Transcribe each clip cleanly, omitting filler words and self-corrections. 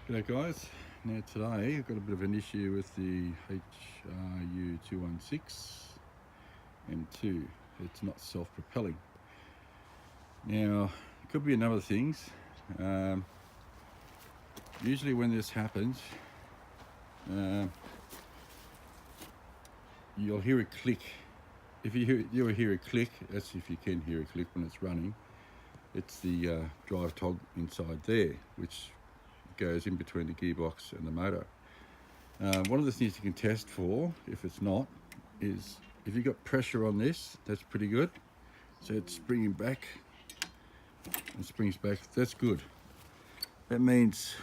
G'day guys, now today I've got a bit of an issue with the HRU216 M2. It's not self-propelling. Now, it could be a number of things. Usually when this happens, you'll hear a click. If you hear a click, that's if you can hear a click when it's running. It's the drive tog inside there, which goes in between the gearbox and the motor. One of the things you can test for, if it's not, is if you've got pressure on this, that's pretty good. So it's springing back, and springs back, that's good. That means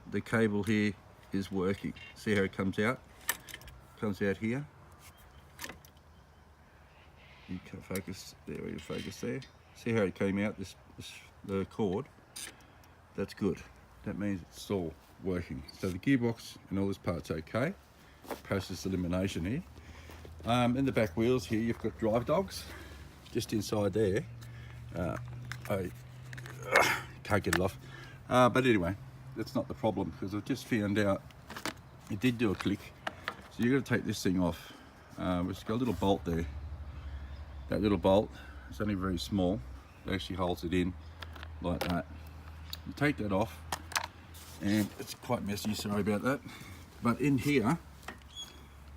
the cable here is working. See how it comes out? Comes out here. You can focus there, where you focus there. See how it came out, the cord? That's good. That means it's all working. So the gearbox and all this part's okay. Process elimination here. In the back wheels here, you've got drive dogs just inside there. I can't get it off. But anyway, that's not the problem, because I've just found out it did do a click. So you've got to take this thing off. It's got a little bolt there. That little bolt, it's only very small. It actually holds it in like that. You take that off, and it's quite messy, sorry about that. But in here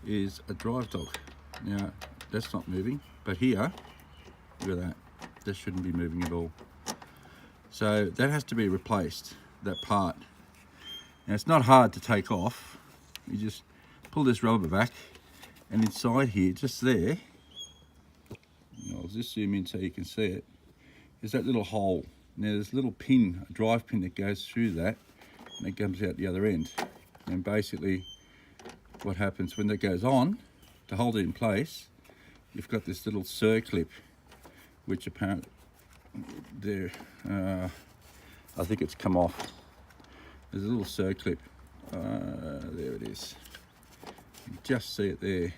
is a drive dog. Now, that's not moving, but here, look at that. That shouldn't be moving at all. So that has to be replaced, that part. Now, it's not hard to take off. You just pull this rubber back, and inside here, just there, I'll just zoom in so you can see it, is that little hole. Now there's a little pin, a drive pin that goes through that, and it comes out the other end. And basically what happens when that goes on, to hold it in place, you've got this little circlip, which apparently there, I think it's come off. There's a little circlip, there it is. You can just see it there,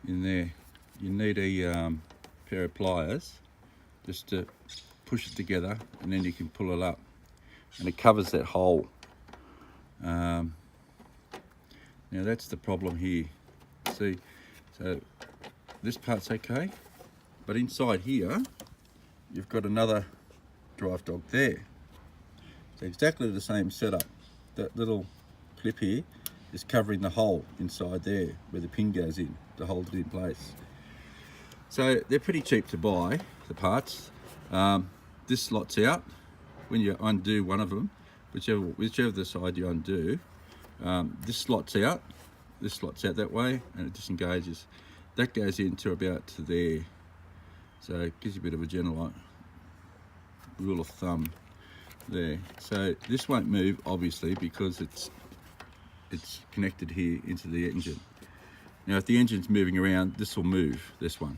in there. You need a pair of pliers just to push it together, and then you can pull it up, and it covers that hole. Now that's the problem here. See, so this part's okay, but inside here you've got another drive dog there. So exactly the same setup. That little clip here is covering the hole inside there where the pin goes in to hold it in place. So they're pretty cheap to buy, the parts. This slots out when you undo one of them, whichever the side you undo. This slots out that way, and it disengages. That goes into about to there. So it gives you a bit of a general rule of thumb there. So this won't move, obviously, because it's connected here into the engine. Now if the engine's moving around, this will move, this one.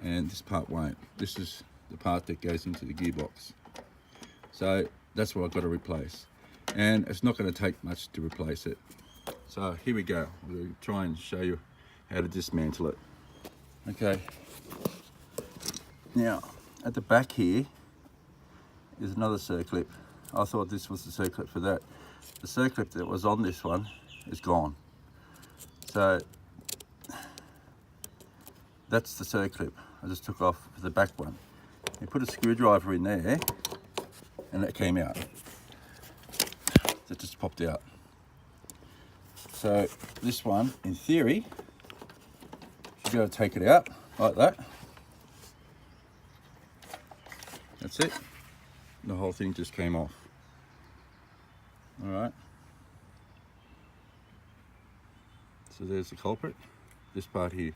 And this part won't. This is the part that goes into the gearbox. So that's what I've got to replace. And it's not going to take much to replace it. So here we go. We'll try and show you how to dismantle it. Okay. Now, at the back here is another circlip. I thought this was the circlip for that. The circlip that was on this one is gone. So that's the circlip I just took off the back one. You put a screwdriver in there, and that came out. That just popped out. So this one, in theory, should be able to take it out like that. That's it. The whole thing just came off. All right. So there's the culprit. This part here.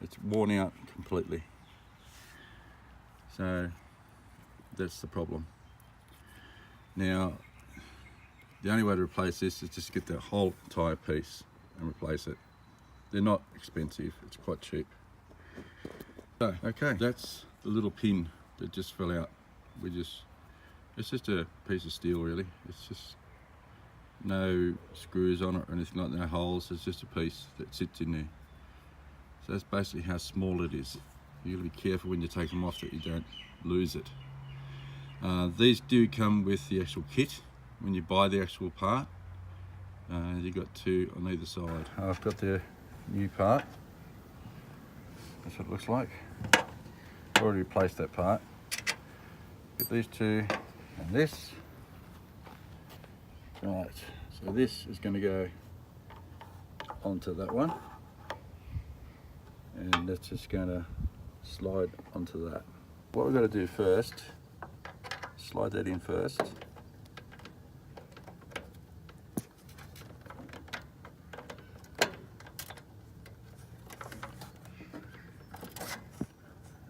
It's worn out completely. So that's the problem. Now, the only way to replace this is just get that whole entire piece and replace it. They're not expensive, it's quite cheap. So, okay, that's the little pin that just fell out. It's just a piece of steel really. It's just no screws on it or anything like that, no holes. It's just a piece that sits in there. So that's basically how small it is. You gotta be careful when you take them off that you don't lose it. These do come with the actual kit when you buy the actual part. You've got two on either side. I've got the new part. That's what it looks like. I've already replaced that part. Get these two and this. Right, so this is going to go onto that one, and that's just going to slide onto that. What we've got to do first, slide that in first.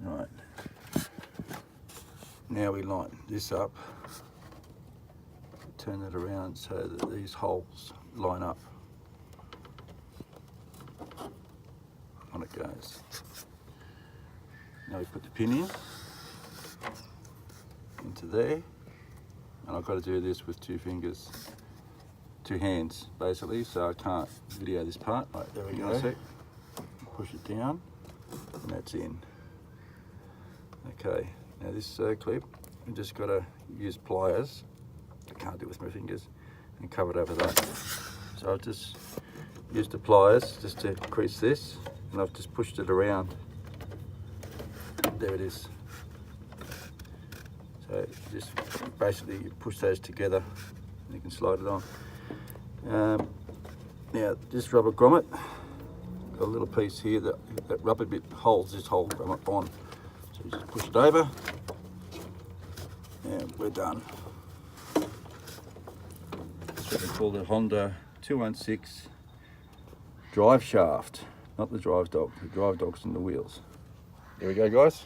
Right, now we line this up, turn it around so that these holes line up. On it goes. Now we put the pin in, into there, and I've got to do this with two hands basically, so I can't video this part. Right, there we go. Push it down, and that's in. Okay, now this clip, I've just got to use pliers. I can't do it with my fingers, and cover it over that. So I've just used the pliers just to crease this, and I've just pushed it around. There it is. So just basically you push those together and you can slide it on. Now this rubber grommet, got a little piece here that rubber bit holds this whole grommet on. So you just push it over and we're done. That's what they call the Honda 216 drive shaft, not the drive dog. The drive dog's in the wheels. There we go, guys.